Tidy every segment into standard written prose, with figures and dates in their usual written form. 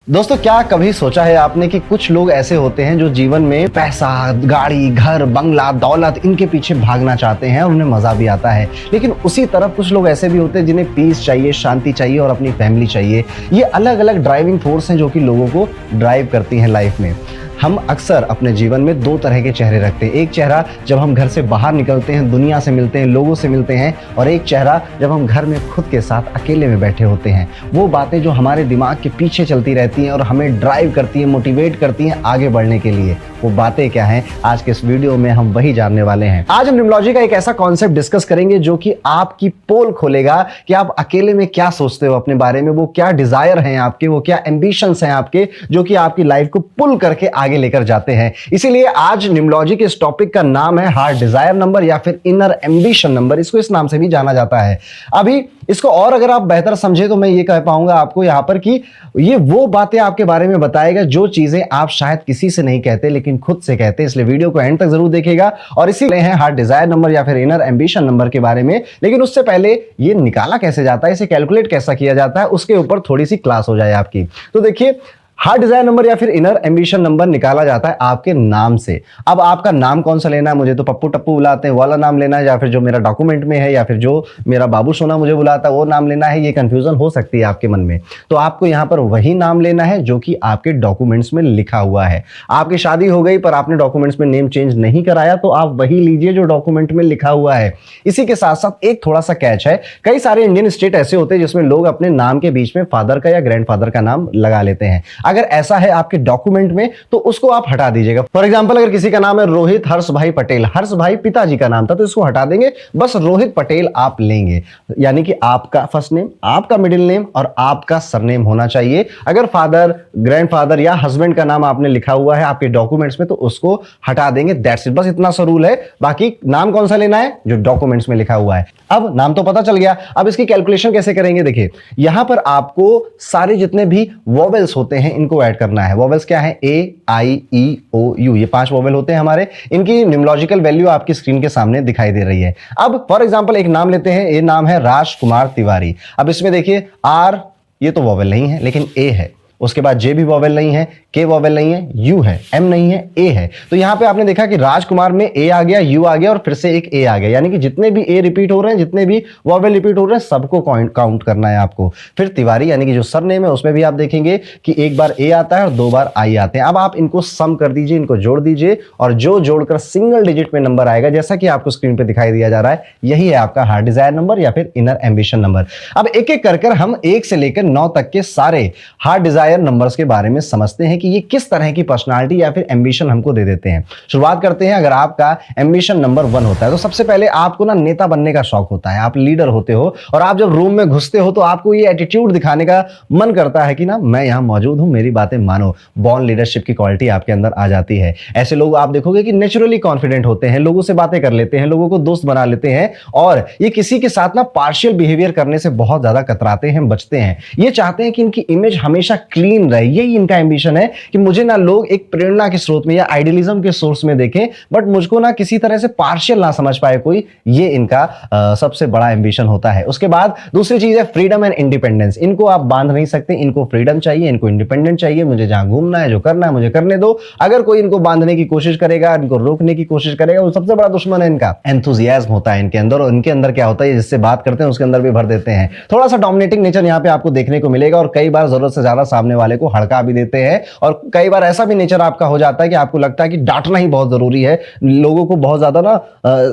दोस्तों, क्या कभी सोचा है आपने कि कुछ लोग ऐसे होते हैं जो जीवन में पैसा, गाड़ी, घर, बंगला, दौलत इनके पीछे भागना चाहते हैं और उन्हें मजा भी आता है। लेकिन उसी तरफ कुछ लोग ऐसे भी होते हैं जिन्हें पीस चाहिए, शांति चाहिए और अपनी फैमिली चाहिए। ये अलग अलग ड्राइविंग फोर्स हैं जो कि लोगों को ड्राइव करती हैं लाइफ में। हम अक्सर अपने जीवन में दो तरह के चेहरे रखते हैं। एक चेहरा जब हम घर से बाहर निकलते हैं, दुनिया से मिलते हैं, लोगों से मिलते हैं, और एक चेहरा जब हम घर में खुद के साथ अकेले में बैठे होते हैं। वो बातें जो हमारे दिमाग के पीछे चलती रहती हैं और हमें ड्राइव करती हैं, मोटिवेट करती हैं आगे बढ़ने के लिए। वो बातें क्या हैं, आज के इस वीडियो में हम वही जानने वाले हैं। आज हम न्यूमरोलॉजी का एक ऐसा कॉन्सेप्ट डिस्कस करेंगे जो कि आपकी पोल खोलेगा कि आप अकेले में क्या सोचते हो अपने बारे में, वो क्या डिजायर हैं आपके, वो क्या एम्बिशंस हैं आपके, जो कि आपकी लाइफ को पुल करके आगे लेकर जाते हैं। इसीलिए आज न्यूमरोलॉजी के इस टॉपिक का नाम है हार्ट डिजायर नंबर या फिर इनर एम्बिशन नंबर। इसको इस नाम से भी जाना जाता है। अभी इसको और अगर आप बेहतर समझे तो मैं ये कह पाऊंगा आपको यहां पर कि ये वो बातें आपके बारे में बताएगा जो चीजें आप शायद किसी से नहीं कहते लेकिन खुद से कहते हैं। इसलिए वीडियो को एंड तक जरूर देखिएगा। और इसीलिए है हार्ट डिजायर नंबर या फिर इनर एम्बिशन नंबर के बारे में। लेकिन उससे पहले ये निकाला कैसे जाता है, इसे कैलकुलेट कैसा किया जाता है, उसके ऊपर थोड़ी सी क्लास हो जाए आपकी। तो देखिए, हार्ट डिजायर नंबर या फिर इनर एम्बिशन नंबर निकाला जाता है आपके नाम से। अब आपका नाम कौन सा लेना है, मुझे तो पप्पू टप्पू बुलाते हैं वाला नाम लेना है, या फिर जो मेरा डॉक्यूमेंट में है, या फिर जो मेरा बाबू सोना मुझे बुलाता है वो नाम लेना है। ये कंफ्यूजन हो सकती है आपके मन में। तो आपको यहां पर वही नाम लेना है जो कि आपके डॉक्यूमेंट्स में लिखा हुआ है। आपकी शादी हो गई पर आपने डॉक्यूमेंट्स में नेम चेंज नहीं कराया तो आप वही लीजिए जो डॉक्यूमेंट में लिखा हुआ है। इसी के साथ साथ एक थोड़ा सा कैच है, कई सारे इंडियन स्टेट ऐसे होते हैं जिसमें लोग अपने नाम के बीच में फादर का या ग्रैंडफादर का नाम लगा लेते हैं। अगर ऐसा है आपके डॉक्यूमेंट में तो उसको आप हटा दीजिएगा। फॉर एग्जांपल, अगर किसी का नाम है रोहित हर्ष भाई पटेल, हर्ष भाई पिताजी का नाम था तो इसको हटा देंगे, बस रोहित पटेल आप लेंगे। यानी कि आपका फर्स्ट नेम, आपका मिडिल नेम और आपका सरनेम होना चाहिए। अगर फादर, ग्रैंडफादर या हस्बैंड का नाम आपने लिखा हुआ है आपके डॉक्यूमेंट्स में तो उसको हटा देंगे। दैट्स इट, बस इतना सा रूल है। बाकी नाम कौन सा लेना है, जो डॉक्यूमेंट्स में लिखा हुआ है। अब नाम तो पता चल गया, अब इसकी कैलकुलेशन कैसे करेंगे। देखिए, यहां पर आपको सारे जितने भी वोवेल्स होते हैं इनको ऐड करना है। वोवेल्स क्या है, ए, आई, ई, ओ, यू, ये 5 वोवेल होते हैं हमारे। इनकी न्यूमरोलॉजिकल वैल्यू आपकी स्क्रीन के सामने दिखाई दे रही है। अब फॉर एग्जांपल एक नाम लेते हैं, ये नाम है राजकुमार तिवारी। अब इसमें देखिए, आर ये तो वोवेल नहीं है लेकिन ए है, उसके बाद जे भी वोवेल नहीं है, के वोवेल नहीं है, यू है, एम नहीं है, ए है। तो यहां पे आपने देखा कि राजकुमार में ए आ गया, यू आ गया और फिर से एक ए आ गया। यानी कि जितने भी ए रिपीट हो रहे हैं, जितने भी वोवेल रिपीट हो रहे हैं, सबको काउंट करना है आपको। फिर तिवारी यानी कि जो सरनेम है उसमें भी आप देखेंगे कि एक बार ए आता है और 2 बार आई आते हैं। अब आप इनको सम कर दीजिए, इनको जोड़ दीजिए और जो जोड़कर सिंगल डिजिट में नंबर आएगा, जैसा कि आपको स्क्रीन पर दिखाई दिया जा रहा है, यही है आपका हार्ट डिजायर नंबर या फिर इनर एम्बिशन नंबर। अब एक एक कर हम 1 से लेकर 9 तक के सारे हार्ट डिजायर नंबर्स के बारे में समझते हैं कि ये किस तरह की पर्सनालिटी या फिर एम्बिशन हमको दे देते हैं। शुरुआत करते हैं। अगर आपका एम्बिशन नंबर 1 होता है तो सबसे पहले आपको ना नेता बनने का शौक होता है, आप लीडर होते हो और आप जब रूम में घुसते हो तो आपको ये एटीट्यूड दिखाने का मन करता है कि ना मैं यहां मौजूद हूं, मेरी बातें मानो। बॉर्न लीडरशिप की क्वालिटी आपके अंदर आ जाती है। ऐसे लोग आप देखोगे कि नेचुरली कॉन्फिडेंट होते हैं, लोगों से बातें कर लेते हैं, लोगों को दोस्त बना लेते हैं और ये किसी के साथ ना पार्शियल बिहेवियर करने से बहुत ज्यादा कतराते हैं, बचते हैं। ये चाहते हैं कि इनकी इमेज हमेशा क्लीन रहे। यही इनका एम्बिशन है कि मुझे ना लोग एक प्रेरणा के स्रोत में या आइडियलिज्म के सोर्स में देखें, बट मुझको ना किसी तरह से पार्शियल ना समझ पाए कोई। ये इनका सबसे बड़ा एम्बिशन होता है। उसके बाद दूसरी चीज है फ्रीडम एंड इंडिपेंडेंस। इनको आप बांध नहीं सकते, इनको फ्रीडम चाहिए, इनको इंडिपेंडेंट चाहिए। मुझे जहां घूमना है, जो करना है मुझे करने दो। अगर कोई इनको बांधने की कोशिश करेगा, इनको रोकने की कोशिश करेगा, वो सबसे बड़ा दुश्मन है इनका। एंथुजियाज्म होता है इनके अंदर और इनके अंदर क्या होता है, जिससे बात करते हैं उसके अंदर भी भर देते हैं। थोड़ा सा डोमिनेटिंग नेचर यहां पे आपको देखने को मिलेगा और कई बार जरूरत से ज्यादा सामने वाले को हड़का भी देते हैं। और कई बार ऐसा भी नेचर आपका हो जाता है कि आपको लगता है कि डांटना ही बहुत जरूरी है, लोगों को बहुत ज्यादा ना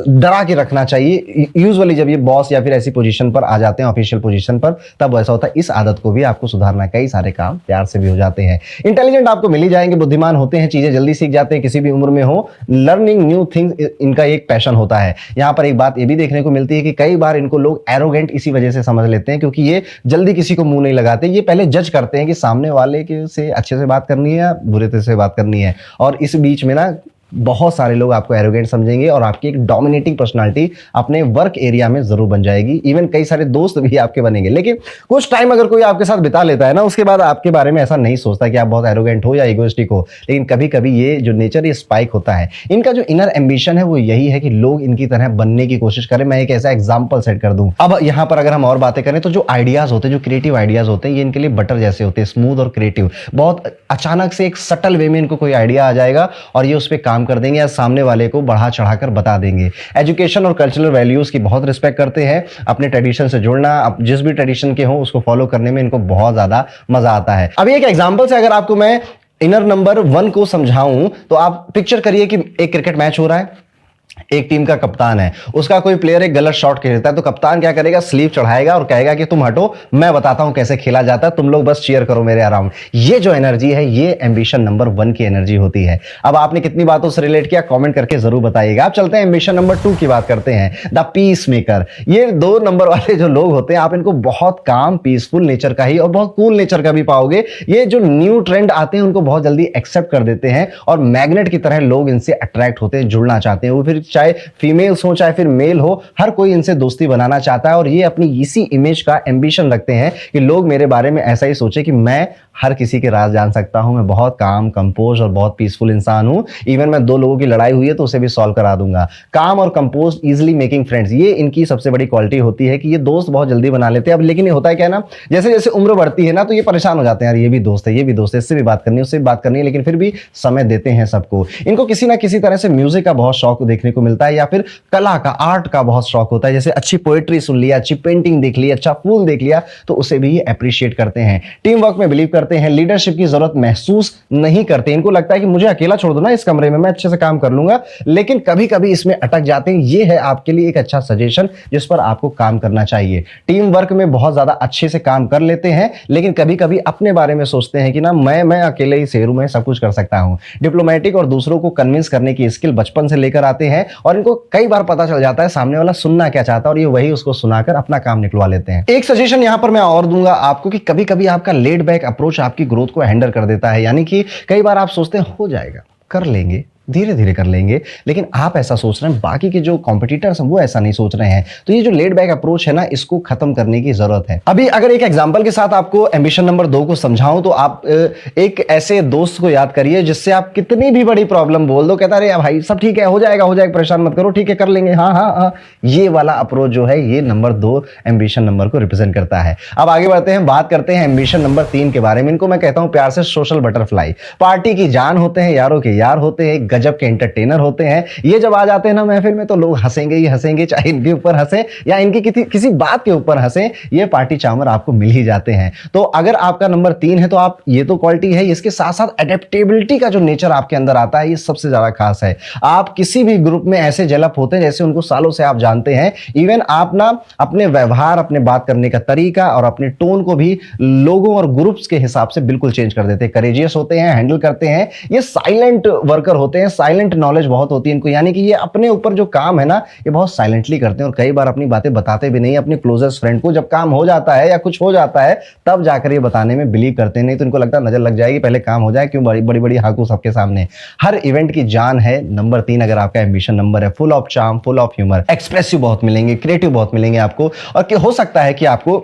डरा के रखना चाहिए। यूजुअली जब ये बॉस या फिर ऐसी पोजीशन पर आ जाते हैं, ऑफिशियल पोजीशन पर, तब ऐसा होता है। इस आदत को भी आपको सुधारना है। कई सारे काम प्यार से भी हो जाते हैं। इंटेलिजेंट आपको मिल ही जाएंगे, बुद्धिमान होते हैं, चीजें जल्दी सीख जाते हैं, किसी भी उम्र में हो। लर्निंग न्यू थिंग्स इनका एक पैशन होता है। यहां पर एक बात ये भी देखने को मिलती है कि कई बार इनको लोग एरोगेंट इसी वजह से समझ लेते हैं क्योंकि ये जल्दी किसी को मुंह नहीं लगाते। ये पहले जज करते हैं कि सामने वाले के से अच्छे से बात करनी है या बुरे तरह से बात करनी है, और इस बीच में ना बहुत सारे लोग आपको एरोगेंट समझेंगे और आपकी एक डोमिनेटिंग पर्सनालिटी अपने वर्क एरिया में जरूर बन जाएगी। इवन कई सारे दोस्त भी आपके बनेंगे। लेकिन कुछ टाइम अगर कोई आपके साथ बिता लेता है ना, उसके बाद आपके बारे में ऐसा नहीं सोचता कि आप बहुत एरोगेंट हो या इगोइस्टिक हो। लेकिन कभी कभी ये जो नेचर ये स्पाइक होता है। इनका जो इनर एम्बिशन है वो यही है कि लोग इनकी तरह बनने की कोशिश करें। मैं एक ऐसा एग्जाम्पल सेट कर दूं। अब यहां पर अगर हम और बातें करें तो जो आइडियाज होते हैं, जो क्रिएटिव आइडियाज होते हैं, ये इनके लिए बटर जैसे होते हैं, स्मूथ और क्रिएटिव। बहुत अचानक से एक सटल वे में इनको कोई आइडिया आ जाएगा और ये उस पर काम कर देंगे या सामने वाले को बढ़ा चढ़ाकर बता देंगे। एजुकेशन और कल्चरल वैल्यूज की बहुत रिस्पेक्ट करते हैं। अपने ट्रेडिशन से जुड़ना, आप जिस भी ट्रेडिशन के हो उसको फॉलो करने में इनको बहुत ज्यादा मजा आता है। अभी एक एग्जांपल से अगर आपको मैं इनर नंबर 1 को समझाऊं तो आप पिक्चर करिए कि एक क्रिकेट मैच हो रहा है, एक टीम का कप्तान है, उसका कोई प्लेयर एक गलत शॉट खेलता है तो कप्तान क्या करेगा, स्लीव चढ़ाएगा और कहेगा कि तुम हटो, मैं बताता हूं कैसे खेला जाता है, तुम लोग बस चीयर करो मेरे अराउंड। ये जो एनर्जी है ये एम्बिशन नंबर 1 की एनर्जी होती है। अब आपने कितनी बातों से रिलेट किया कमेंट करके जरूर बताइएगा। अब चलते हैं एम्बिशन नंबर 2 की बात करते हैं, द पीस मेकर। ये 2 नंबर वाले जो लोग होते हैं आप इनको बहुत काम, पीसफुल नेचर का ही और बहुत कूल नेचर का भी पाओगे। ये जो न्यू ट्रेंड आते हैं उनको बहुत जल्दी एक्सेप्ट कर देते हैं और मैग्नेट की तरह लोग इनसे अट्रैक्ट होते हैं, जुड़ना चाहते हैं। वो फिर चाहे फीमेल्स हो चाहे फिर मेल हो, हर कोई इनसे दोस्ती बनाना चाहता है और ये अपनी इसी इमेज का एम्बिशन रखते हैं कि लोग मेरे बारे में ऐसा ही सोचे कि मैं हर किसी के राज जान सकता हूं, मैं बहुत काम, कंपोज और बहुत पीसफुल इंसान हूं। इवन मैं 2 लोगों की लड़ाई हुई है तो उसे भी सॉल्व करा दूंगा। काम और कंपोज, इजिली मेकिंग फ्रेंड्स, ये इनकी सबसे बड़ी क्वालिटी होती है कि ये दोस्त बहुत जल्दी बना लेते हैं। अब लेकिन ये होता है क्या ना, जैसे जैसे उम्र बढ़ती है ना तो ये परेशान हो जाते हैं, यार ये भी दोस्त है, ये भी दोस्त है, इससे भी बात करनी है, उससे भी बात करनी है, लेकिन फिर भी समय देते हैं सबको। इनको किसी ना किसी तरह से म्यूजिक का बहुत शौक देखने को मिलता है या फिर कला का, आर्ट का बहुत शौक होता है। जैसे अच्छी पोएट्री सुन लिया, अच्छी पेंटिंग देख ली, अच्छा फूल देख लिया तो उसे भी अप्रिशिएट करते हैं। टीम वर्क में बिलीव करते हैं, लीडरशिप की जरूरत महसूस नहीं करते। इनको लगता है कि मुझे अकेला छोड़ दो ना इस कमरे में, मैं अच्छे से काम कर लूंगा, लेकिन कभी कभी इसमें अटक जाते हैं। ये है आपके लिए एक अच्छा सजेशन जिस पर आपको काम करना चाहिए। टीम वर्क में बहुत ज्यादा अच्छे से काम कर लेते हैं लेकिन कभी कभी अपने बारे में सोचते हैं कि ना मैं अकेले ही शेरू में सब कुछ कर सकता हूं। डिप्लोमेटिक और दूसरों को कन्विंस करने की स्किल बचपन से लेकर आते हैं और इनको कई बार पता चल जाता है सामने वाला सुनना क्या चाहता है और ये वही उसको सुनाकर अपना काम निकलवा लेते हैं। एक सजेशन यहां पर मैं और दूंगा आपको कि कभी कभी आपका लेड बैक अप्रोच आपकी ग्रोथ को हैंडल कर देता है। यानी कि कई बार आप सोचते हैं हो जाएगा, कर लेंगे, धीरे धीरे कर लेंगे, लेकिन आप ऐसा सोच रहे हैं, बाकी के जो कॉम्पिटिटर्स हैं वो ऐसा नहीं सोच रहे हैं। तो ये जो लेड बैक अप्रोच है ना, इसको खत्म करने की जरूरत है। अभी अगर एक एग्जांपल के साथ आपको एम्बिशन नंबर 2 को समझाऊं तो आप एक ऐसे दोस्त को याद करिए जिससे आप कितनी भी बड़ी प्रॉब्लम बोल दो, कहता है भाई सब ठीक है, हो जाएगा परेशान मत करो, ठीक है कर लेंगे, हाँ हाँ हाँ। ये वाला अप्रोच जो है ये नंबर 2 एम्बिशन नंबर को रिप्रेजेंट करता है। अब आगे बढ़ते हैं, बात करते हैं एम्बिशन नंबर 3 के बारे में। इनको मैं कहता हूं प्यार से सोशल बटरफ्लाई। पार्टी की जान होते हैं, यारों के यार होते हैं, गजब के एंटरटेनर होते हैं। ये जब आ जाते हैं ना महफिल में तो लोग हंसेंगे ही हंसेंगे, चाहे इनके ऊपर हंसे या इनकी किसी बात के ऊपर हंसे, ये पार्टी चामर आपको मिल ही जाते हैं। तो अगर आपका नंबर 3 है तो आप, ये तो क्वालिटी है, इसके साथ साथ एडेप्टेबिलिटी का जो नेचर आपके अंदर आता है ये सबसे ज्यादा खास है। आप किसी भी ग्रुप में ऐसे जलप होते हैं जैसे उनको सालों से आप जानते हैं। इवन आप ना अपने व्यवहार, अपने बात करने का तरीका और अपने टोन को भी लोगों और ग्रुप्स के हिसाब से बिल्कुल चेंज कर देते हैं। करेजियस होते हैं, हैंडल करते हैं। ये साइलेंट वर्कर होते हैं, साइलेंट नॉलेज बहुत होती है इनको, यानी कि ये अपने ऊपर जो काम है ना ये बहुत साइलेंटली करते हैं और कई बार अपनी बातें बताते भी नहीं अपने क्लोजेस्ट फ्रेंड को। जब काम हो जाता है या कुछ हो जाता है तब जाकर ये बताने में बिलीव करते हैं, नहीं तो इनको लगता है नजर लग जाएगी, पहले काम हो जाए, क्यों बड़ी बड़ी हाकू सबके सामने। हर इवेंट की जान है नंबर 3 अगर आपका एम्बिशन नंबर है। Full of charm, full of humour, expressive बहुत मिलेंगे, क्रिएटिव बहुत मिलेंगे आपको। और हो सकता है कि आपको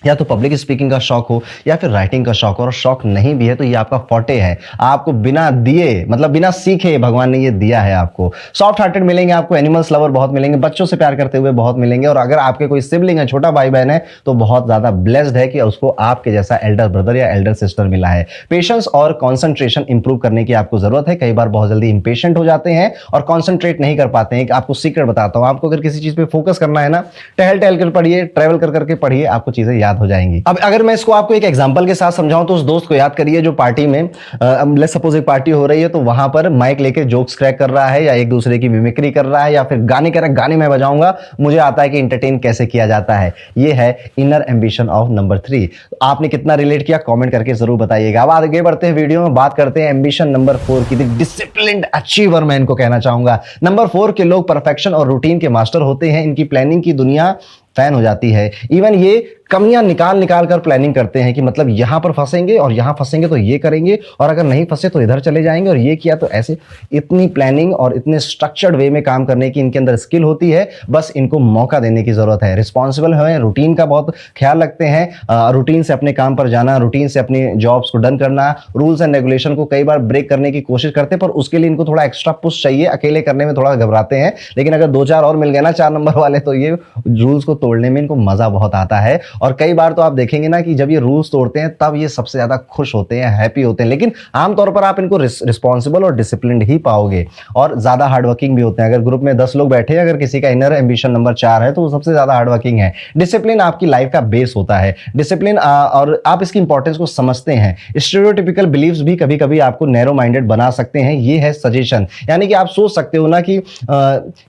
या तो पब्लिक स्पीकिंग का शौक हो या फिर राइटिंग का शौक हो, और शौक नहीं भी है तो ये आपका फॉर्टे है। आपको बिना दिए, मतलब बिना सीखे भगवान ने ये दिया है आपको। सॉफ्ट हार्टेड मिलेंगे आपको, एनिमल्स लवर बहुत मिलेंगे, बच्चों से प्यार करते हुए बहुत मिलेंगे। और अगर आपके कोई सिबलिंग है, छोटा भाई बहन है, तो बहुत ज्यादा ब्लेस्ड है कि उसको आपके जैसा एल्डर ब्रदर या एल्डर सिस्टर मिला है। पेशेंस और कॉन्सेंट्रेशन इंप्रूव करने की आपको जरूरत है। कई बार बहुत जल्दी इंपेशेंट हो जाते हैं और कॉन्सेंट्रेट नहीं कर पाते हैं। आपको सीक्रेट बताता हूं, आपको अगर किसी चीज पे फोकस करना है ना, टहल टहल कर पढ़िए, ट्रेवल कर करके पढ़िए, आपको चीजें याद हो जाएंगी। अब अगर मैं इसको आपको एक एग्जांपल के साथ समझाऊं तो उस दोस्त को याद करिए जो पार्टी में, लेट्स सपोज एक पार्टी हो रही है तो वहां पर माइक लेके जोक्स क्रैक कर रहा है या एक दूसरे की मिमिक्री कर रहा है या फिर गाने कह रहा है, गाने मैं बजाऊंगा, मुझे आता है कि इंटरटेन कैसे किया जाता है। ये है इनर एम्बिशन ऑफ नंबर 3। आपने कितना रिलेट किया कमेंट करके जरूर बताइएगा। अब आगे बढ़ते हैं वीडियो में, बात करते हैं एम्बिशन नंबर 4 की। डिसिप्लिन्ड अचीवर मैं इनको कहना चाहूंगा। नंबर 4 के लोग परफेक्शन और रूटीन के मास्टर होते हैं। इनकी प्लानिंग की दुनिया फैन हो जाती है। इवन ये कमियां निकाल निकाल कर प्लानिंग करते हैं कि मतलब यहां पर फंसेंगे और यहां फंसेंगे तो ये करेंगे, और अगर नहीं फंसे तो इधर चले जाएंगे, और ये किया तो ऐसे। इतनी प्लानिंग और इतने स्ट्रक्चर्ड वे में काम करने की इनके अंदर स्किल होती है, बस इनको मौका देने की जरूरत है। रिस्पॉन्सिबल है, रूटीन का बहुत ख्याल रखते हैं, रूटीन से अपने काम पर जाना, रूटीन से अपनी जॉब्स को डन करना, रूल्स एंड रेगुलेशन को कई बार ब्रेक करने की कोशिश करते हैं, पर उसके लिए इनको थोड़ा एक्स्ट्रा पुश चाहिए। अकेले करने में थोड़ा घबराते हैं, लेकिन अगर दो चार और मिल गए ना 4 नंबर वाले, तो ये रूल्स को तोड़ने में इनको मजा बहुत आता है। और कई बार तो आप देखेंगे ना कि जब ये रूल्स तोड़ते हैं तब ये सबसे ज्यादा खुश होते हैं, हैप्पी होते हैं। लेकिन आमतौर पर आप इनको रिस्पॉन्सिबल और डिसिप्लिन्ड ही पाओगे, और ज्यादा हार्डवर्किंग भी होते हैं। अगर ग्रुप में 10 लोग बैठे हैं, अगर किसी का इनर एम्बिशन नंबर 4 है, तो वो सबसे ज्यादा हार्डवर्किंग है। डिसिप्लिन आपकी लाइफ का बेस होता है, डिसिप्लिन, और आप इसकी इंपॉर्टेंस को समझते हैं। स्टीरियोटिपिकल बिलीव्स भी कभी कभी आपको नैरो माइंडेड बना सकते हैं, ये है सजेशन। यानी कि आप सोच सकते हो ना कि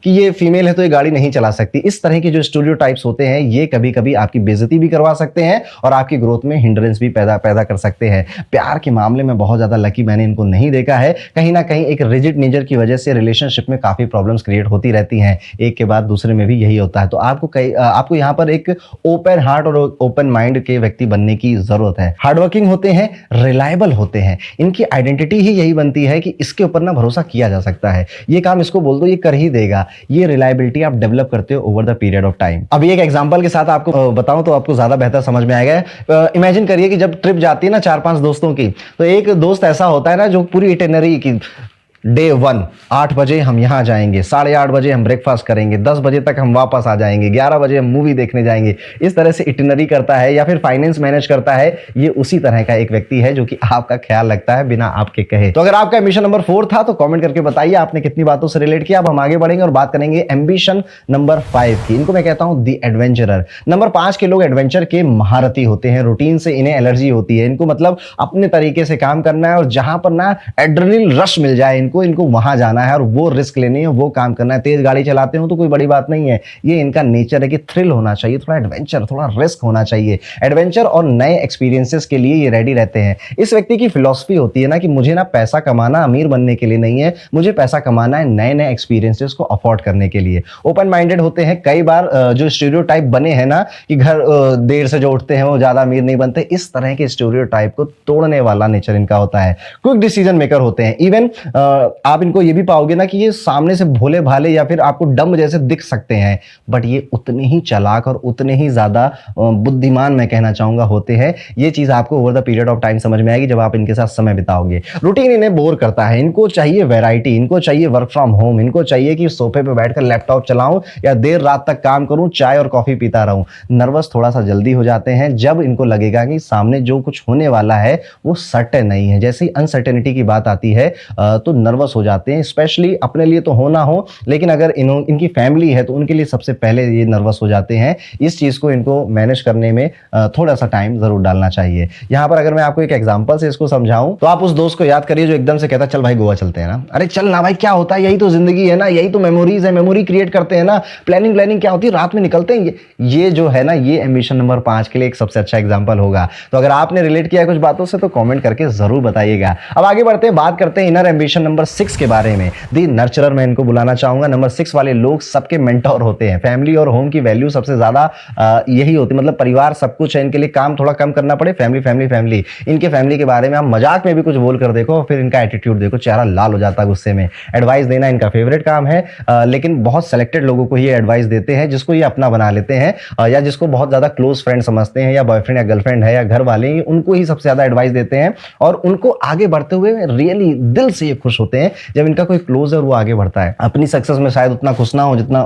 ये फीमेल है तो ये गाड़ी नहीं चला सकती। इस तरह के जो स्टीरियोटाइप्स होते हैं, ये कभी कभी आपकी बेइज्जती भी करवा सकते हैं और आपकी ग्रोथ में हिंड्रेंस भी पैदा कर सकते हैं। प्यार के मामले में बहुत ज्यादा लकी मैंने इनको नहीं देखा है। कहीं ना कहीं एक रिजिड नेचर की वजह से रिलेशनशिप में काफी प्रॉब्लम्स क्रिएट होती रहती हैं, एक के बाद दूसरे में भी यही होता है। तो आपको यहाँ पर एक ओपन हार्ट और ओपन माइंड के व्यक्ति बनने की जरूरत है। हार्डवर्किंग होते हैं, रिलायबल होते हैं, इनकी आइडेंटिटी ही यही बनती है कि इसके ऊपर ना भरोसा किया जा सकता है, ये काम इसको बोल दो ये कर ही देगा। ये रिलायबिलिटी आप डेवलप करते हो over the period of time. अभी एक एग्जांपल के साथ आपको बताऊं तो आपको ज्यादा बेहतर समझ में आएगा। इमेजिन करिए कि जब ट्रिप जाती है ना 4-5 दोस्तों की, तो एक दोस्त ऐसा होता है ना जो पूरी इटिनरी की डे 1 8 बजे हम यहां जाएंगे, 8:30 बजे हम ब्रेकफास्ट करेंगे, 10 बजे तक हम वापस आ जाएंगे, 11 बजे हम मूवी देखने जाएंगे। इस तरह से इटिनरी करता है, या फिर फाइनेंस मैनेज करता है। ये उसी तरह का एक व्यक्ति है जो कि आपका ख्याल रखता है बिना आपके कहे। तो अगर आपका एम्बिशन नंबर 4 था तो कमेंट करके बताइए आपने कितनी बातों से रिलेट किया। अब हम आगे बढ़ेंगे और बात करेंगे एम्बिशन नंबर 5 की। इनको मैं कहता हूं दी एडवेंचरर। नंबर 5 के लोग एडवेंचर के महारथी होते हैं। रूटीन से इन्हें एलर्जी होती है, इनको मतलब अपने तरीके से काम करना है, और जहां पर ना एड्रेनलिन रश मिल जाए इनको वहां जाना है और वो रिस्क लेनी है, वो काम करना है। तेज गाड़ी चलाते हो तो कोई बड़ी बात नहीं है, ये इनका नेचर है कि थ्रिल होना चाहिए, थोड़ा एडवेंचर, थोड़ा रिस्क होना चाहिए। एडवेंचर और नए एक्सपीरियंसेस के लिए ये रेडी रहते हैं। इस व्यक्ति की फिलॉसफी होती है ना कि मुझे ना पैसा कमाना अमीर बनने के लिए नहीं है, मुझे पैसा कमाना है नए नए एक्सपीरियंसेस को अफोर्ड करने के लिए। ओपन माइंडेड होते हैं। कई बार जो स्टीरियोटाइप बने हैं ना कि घर देर से जो उठते हैं वो ज्यादा अमीर नहीं बनते, इस तरह के स्टीरियोटाइप को तोड़ने वाला नेचर इनका होता है। क्विक डिसीजन मेकर होते हैं। इवन आप इनको ये भी पाओगे ना कि ये सामने से भोले भाले या फिर आपको डम्ब जैसे दिख सकते हैं, बट ये उतने ही चालाक और उतने ही ज्यादा बुद्धिमान मैं कहना चाहूंगा होते हैं। ये चीज आपको over the period of time समझ में आएगी जब आप इनके साथ समय बिताओगे। रूटीन इन्हें बोर करता है, इनको चाहिए वैरायटी, इनको चाहिए वर्क फ्रॉम होम, इनको चाहिए कि सोफे पे बैठकर लैपटॉप चलाऊं या देर रात तक काम करूं, चाय और कॉफी पीता रहूं। नर्वस थोड़ा सा जल्दी हो जाते हैं जब इनको लगेगा कि सामने जो कुछ होने वाला है वो सर्टेन नहीं है। जैसे ही अनसर्टेनिटी की बात आती है तो नर्वस हो जाते हैं। स्पेशली अपने लिए तो होना हो, लेकिन अगर इनकी फैमिली है तो उनके लिए सबसे पहले ये नर्वस हो जाते हैं। इस चीज को इनको मैनेज करने में थोड़ा सा टाइम जरूर डालना चाहिए। यहां पर अगर मैं आपको एक एग्जांपल से इसको समझाऊं तो आप उस दोस्त को याद करिए जो एकदम से कहता चल भाई गोवा चलते हैं ना। अरे चल ना भाई, क्या होता है, यही तो जिंदगी है ना, यही तो मेमोरीज है, मेमोरी क्रिएट करते हैं ना। प्लानिंग क्या होती है, रात में निकलते हैं। ये जो है ना, ये एम्बिशन नंबर 5 के लिए एक सबसे अच्छा एग्जाम्पल होगा। तो अगर आपने रिलेट किया कुछ बातों से तो कॉमेंट करके जरूर बताइएगा। अब आगे बढ़ते हैं, बात करते हैं इनर एम्बिशन नंबर 6 के बारे में। दी नर्चरर मैं इनको बुलाना चाहूंगा। नंबर 6 वाले लोग सबके मेंटोर होते हैं। फैमिली और होम की वैल्यू सबसे ज्यादा यही होती है, मतलब परिवार सब कुछ है इनके लिए, काम थोड़ा कम करना पड़े, फैमिली फैमिली फैमिली। इनके फैमिली के बारे में आप मजाक में भी कुछ बोल कर देखो, फिर इनका एटीट्यूड देखो, चेहरा लाल हो जाता है गुस्से में। एडवाइस देना इनका फेवरेट काम है, लेकिन बहुत सेलेक्टेड लोगों को ये एडवाइस देते हैं जिसको ये अपना बना लेते हैं, या जिसको बहुत ज्यादा क्लोज फ्रेंड समझते हैं, या बॉयफ्रेंड या गर्लफ्रेंड है या घर वाले, उनको ही सबसे ज्यादा एडवाइस देते हैं। और उनको आगे बढ़ते हुए रियली दिल से ये खुश होते हैं जब इनका कोई क्लोज है वो आगे बढ़ता है। अपनी सक्सेस में शायद उतना खुश ना हो जितना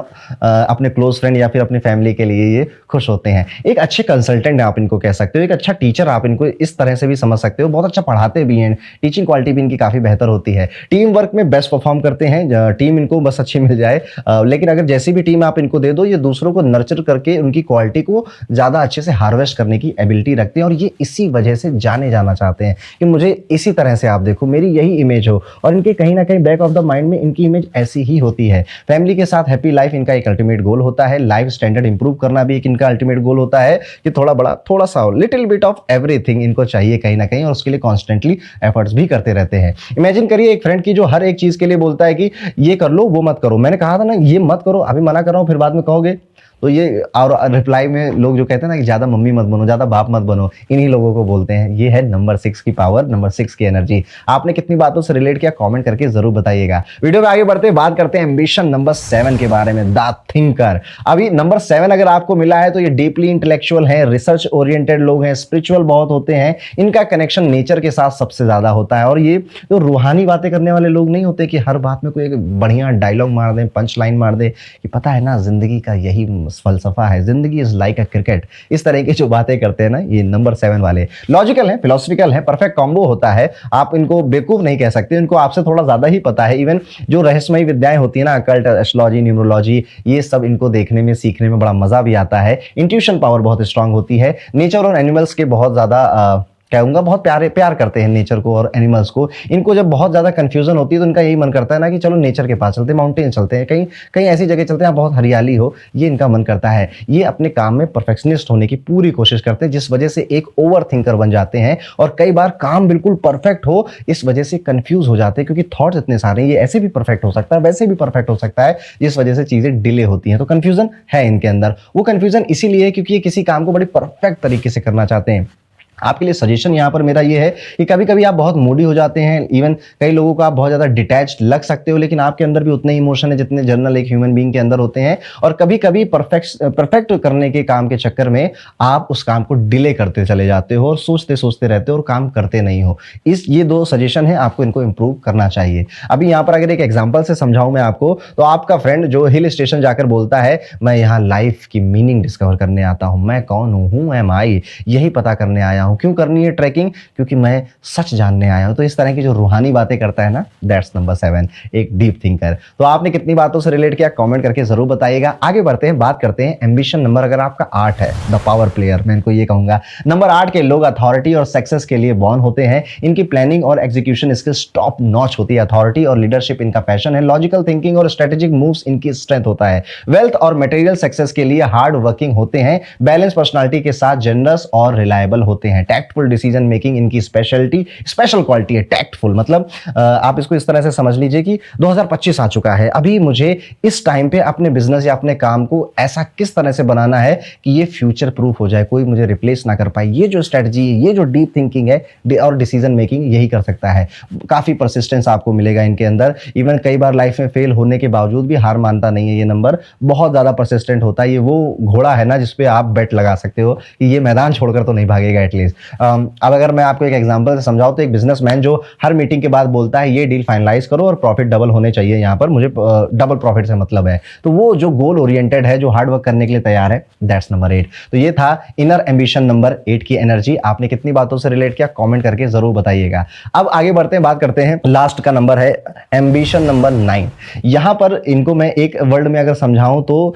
अपने क्लोज फ्रेंड या फिर अपनी फैमिली के लिए ये खुश होते हैं। एक अच्छे कंसल्टेंट आप इनको कह सकते हो, एक अच्छा टीचर आप इनको इस तरह से भी समझ सकते हो। बहुत अच्छा पढ़ाते भी हैं, टीचिंग क्वालिटी भी इनकी काफी बेहतर होती है। टीम वर्क में बेस्ट परफॉर्म करते हैं, टीम इनको बस अच्छी मिल जाए, लेकिन अगर जैसी भी टीम आप इनको दे दो, ये दूसरों को नर्चर करके उनकी क्वालिटी को ज्यादा अच्छे से हार्वेस्ट करने की एबिलिटी रखते हैं। और ये इसी वजह से जाने जाना चाहते हैं कि मुझे इसी तरह से आप देखो, मेरी यही इमेज हो। और इनके कहीं ना कहीं बैक ऑफ द माइंड में इनकी इमेज ऐसी ही होती है। फैमिली के साथ हैप्पी लाइफ इनका एक अल्टीमेट गोल होता है। लाइफ स्टैंडर्ड इंप्रूव करना भी एक इनका अल्टीमेट गोल होता है कि थोड़ा सा लिटिल बिट ऑफ एवरीथिंग इनको चाहिए कहीं ना कहीं, और उसके लिए कॉन्स्टेंटली एफर्ट्स भी करते रहते हैं। इमेजिन करिए एक फ्रेंड की जो हर एक चीज के लिए बोलता है कि ये कर लो वो मत करो। मैंने कहा था ना ये मत करो, अभी मना कर रहा हूं, फिर बाद में कहोगे तो ये और रिप्लाई में लोग जो कहते हैं ना कि ज़्यादा मम्मी मत बनो, ज़्यादा बाप मत बनो, इन्हीं लोगों को बोलते हैं। ये है नंबर 6 की पावर, नंबर 6 की एनर्जी। आपने कितनी बातों से रिलेट किया कमेंट करके जरूर बताइएगा। वीडियो में आगे बढ़ते बात करते हैं एम्बिशन नंबर 7 के बारे में, द थिंकर। अभी नंबर 7 अगर आपको मिला है तो ये डीपली इंटेलेक्चुअल है, रिसर्च ओरिएंटेड लोग हैं, स्पिरिचुअल बहुत होते हैं, इनका कनेक्शन नेचर के साथ सबसे ज्यादा होता है। और ये जो रूहानी बातें करने वाले लोग नहीं होते कि हर बात में कोई एक बढ़िया डायलॉग मार दे, पंच लाइन मार दे कि पता है ना जिंदगी का यही फलसफा है, जिंदगी इज लाइक अ क्रिकेट, इस तरह की जो बातें करते हैं ना, ये नंबर 7 वाले लॉजिकल है, फिलोसफिकल है, परफेक्ट कॉम्बो होता है। आप इनको बेवकूफ नहीं कह सकते, इनको आपसे थोड़ा ज्यादा ही पता है। इवन जो रहस्यमयी विद्याएं होती है ना, अकल्ट, एस्ट्रोलॉजी, न्यूमरोलॉजी, ये सब इनको देखने में सीखने में बड़ा मजा भी आता है। इंट्यूशन पावर बहुत स्ट्रांग होती है। नेचर और एनिमल्स के बहुत ज्यादा कहूंगा बहुत प्यार करते हैं नेचर को और एनिमल्स को। इनको जब बहुत ज्यादा कंफ्यूजन होती है तो इनका यही मन करता है ना कि चलो नेचर के पास चलते हैं, माउंटेन चलते हैं, कहीं कहीं ऐसी जगह चलते हैं बहुत हरियाली हो, ये इनका मन करता है। ये अपने काम में परफेक्शनिस्ट होने की पूरी कोशिश करते हैं, जिस वजह से एक ओवर थिंकर बन जाते हैं और कई बार काम बिल्कुल परफेक्ट हो, इस वजह से कंफ्यूज हो जाते हैं क्योंकि थॉट्स इतने सारे हैं, ये ऐसे भी परफेक्ट हो सकता है, वैसे भी परफेक्ट हो सकता है, जिस वजह से चीजें डिले होती हैं। तो कंफ्यूजन है इनके अंदर। वो कंफ्यूजन इसीलिए है क्योंकि ये किसी काम को बड़ी परफेक्ट तरीके से करना चाहते हैं। आपके लिए सजेशन यहाँ पर मेरा ये है कि कभी कभी आप बहुत मूडी हो जाते हैं, इवन कई लोगों को आप बहुत ज़्यादा डिटैच्ड लग सकते हो, लेकिन आपके अंदर भी उतने इमोशन है जितने जनरल एक ह्यूमन बीइंग के अंदर होते हैं। और कभी कभी परफेक्ट करने के काम के चक्कर में आप उस काम को डिले करते चले जाते हो और सोचते सोचते रहते हो और काम करते नहीं हो। ये 2 सजेशन है, आपको इनको इंप्रूव करना चाहिए। अभी यहाँ पर अगर एक एग्जाम्पल से समझाऊं मैं आपको, तो आपका फ्रेंड जो हिल स्टेशन जाकर बोलता है मैं यहाँ लाइफ की मीनिंग डिस्कवर करने आता हूँ, मैं कौन हूँ, हूँ एम आई, यही पता करने आया हूँ। क्यों करनी है ट्रैकिंग? क्योंकि मैं सच जानने आया हूं। तो इस तरह की जो रूहानी बातें करता है ना, दैट्स नंबर 7, एक डीप थिंकर। तो आपने कितनी बातों से रिलेट किया कमेंट करके जरूर बताइएगा। आगे बढ़ते हैं, बात करते हैं एम्बिशन नंबर अगर आपका 8 है, द पावर प्लेयर, मैं इनको ये कहूंगा। नंबर 8 के लोग अथॉरिटी और सक्सेस के लिए बॉर्न होते हैं। इनकी प्लानिंग और एग्जीक्यूशन स्किल्स टॉप नॉच होती है। अथॉरिटी और लीडरशिप इनका पैशन है। लॉजिकल थिंकिंग और स्ट्रेटेजिक मूव्स इनकी स्ट्रेंथ होता है। वेल्थ और मटेरियल सक्सेस के लिए हार्ड वर्किंग होते हैं। बैलेंस पर्सनालिटी के साथ जनरस और रिलायबल होते हैं। टैक्टफुल डिसीजन मेकिंग इनकी स्पेशल क्वालिटी है। टैक्टफुल मतलब आप इसको इस तरह से समझ लीजिए कि 2025 आ चुका है, अभी मुझे इस टाइम पे अपने बिजनेस या अपने काम को ऐसा किस तरह से बनाना है कि ये फ्यूचर प्रूफ हो जाए, कोई मुझे रिप्लेस ना कर पाए। ये जो स्ट्रेटजी है, ये जो डीप थिंकिंग है और डिसीजन मेकिंग, यही कर सकता है। काफी परसिस्टेंस आपको मिलेगा इनके अंदर। इवन कई बार लाइफ में फेल होने के बावजूद भी हार मानता नहीं है ये नंबर, बहुत ज्यादा परसिस्टेंट होता है। ये वो घोड़ा है ना जिसपे आप बेट लगा सकते हो कि ये मैदान छोड़कर तो नहीं भागेगा एटलीस्ट। अब अगर मैं आपको एक एग्जांपल से समझाऊं तो एक बिजनेसमैन जो हर मीटिंग के बाद बोलता है ये डील फाइनलाइज करो और प्रॉफिट डबल होने चाहिए, यहाँ पर मुझे डबल प्रॉफिट से मतलब है, तो वो जो गोल ओरिएंटेड है, जो हार्ड वर्क करने के लिए तैयार है, दैट्स नंबर 8। तो ये था इनर एम्बिशन नंबर 8 की एनर्जी। आपने कितनी बातों से रिलेट किया कमेंट करके जरूर बताइएगा। अब आगे बढ़ते हैं, बात करते हैं लास्ट का नंबर है एम्बिशन नंबर 9। यहां पर इनको मैं एक वर्ड में अगर समझाऊं तो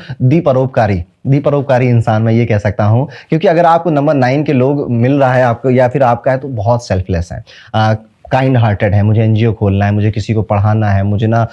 परोपकारी इंसान मैं ये कह सकता हूं, क्योंकि अगर आपको नंबर 9 के लोग मिल रहा है आपको या फिर आपका है तो बहुत सेल्फलेस है, काइंड हार्टेड है। मुझे एनजीओ खोलना है, मुझे किसी को पढ़ाना है, मुझे ना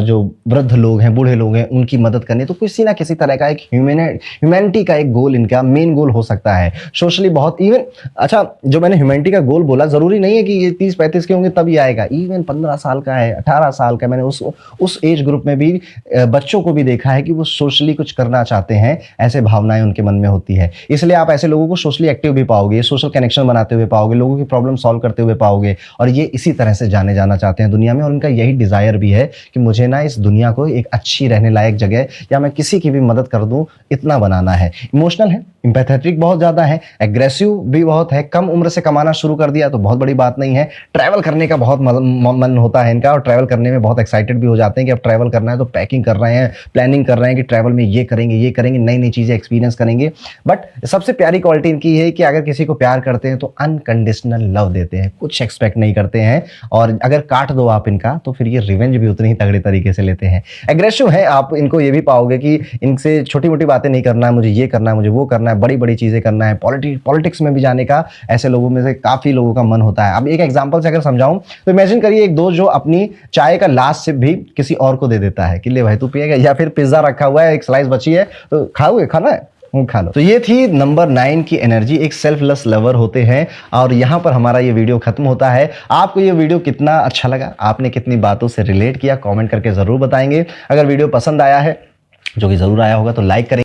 जो वृद्ध लोग हैं, बूढ़े लोग हैं, उनकी मदद करनी है। तो किसी ना किसी तरह का एक ह्यूमैनिटी का एक गोल इनका मेन गोल हो सकता है। सोशली बहुत इवन अच्छा, जो मैंने ह्यूमैनिटी का गोल बोला जरूरी नहीं है कि ये 30-35 के होंगे तब ये आएगा। इवन 15 साल का है, 18 साल का, मैंने उस एज ग्रुप में भी बच्चों को भी देखा है कि वो सोशली कुछ करना चाहते हैं, ऐसे भावनाएं उनके मन में होती है। इसलिए आप ऐसे लोगों को सोशली एक्टिव भी पाओगे, सोशल कनेक्शन बनाते हुए पाओगे, लोगों की प्रॉब्लम सॉल्व करते हुए पाओगे। और ये इसी तरह से जाने जाना चाहते हैं दुनिया में, और उनका यही डिजायर भी है कि मुझे ना इस दुनिया को एक अच्छी रहने लायक जगह, या मैं किसी की भी मदद कर दूं, इतना बनाना है। इमोशनल है, एम्पैथेटिक बहुत ज्यादा है, एग्रेसिव भी बहुत है। कम उम्र से कमाना शुरू कर दिया तो बहुत बड़ी बात नहीं है। ट्रैवल करने का बहुत मन होता है इनका, और ट्रैवल करने में बहुत एक्साइटेड भी हो जाते हैं कि अब ट्रैवल करना है तो पैकिंग कर रहे हैं, प्लानिंग कर रहे हैं कि ट्रैवल में ये करेंगे, नई नई चीजें एक्सपीरियंस करेंगे। बट सबसे प्यारी क्वालिटी इनकी है कि अगर किसी को प्यार करते हैं तो अनकंडीशनल लव देते हैं, कुछ एक्सपेक्ट नहीं करते हैं। और अगर काट दो आप इनका तो फिर ये रिवेंज भी उतनी ही तगड़े तरीके से लेते हैं। एग्रेसिव है, आप इनको ये भी पाओगे कि इनसे छोटी मोटी बातें नहीं करना है, मुझे ये करना है, मुझे वो करना है, बड़ी बड़ी चीजें करना है। पॉलिटिक्स में भी जाने का ऐसे लोगों में से काफी लोगों का मन होता है। अब एक एग्जांपल से अगर समझाऊं तो इमेजिन करिए एक दोस्त जो अपनी चाय का लास्ट सिप भी किसी और को दे देता है कि ले भाई तू पिएगा, या फिर पिज्जा रखा हुआ है, एक स्लाइस बची है तो खाओगे, खाना है खा लो। तो ये थी नंबर 9 की एनर्जी। एक सेल्फलेस लवर होते हैं, और यहां पर हमारा ये वीडियो खत्म होता है। आपको ये वीडियो कितना अच्छा लगा, आपने कितनी बातों से रिलेट किया, कमेंट करके जरूर बताएंगे। अगर वीडियो पसंद आया है, जो कि जरूर आया होगा, तो लाइक करें।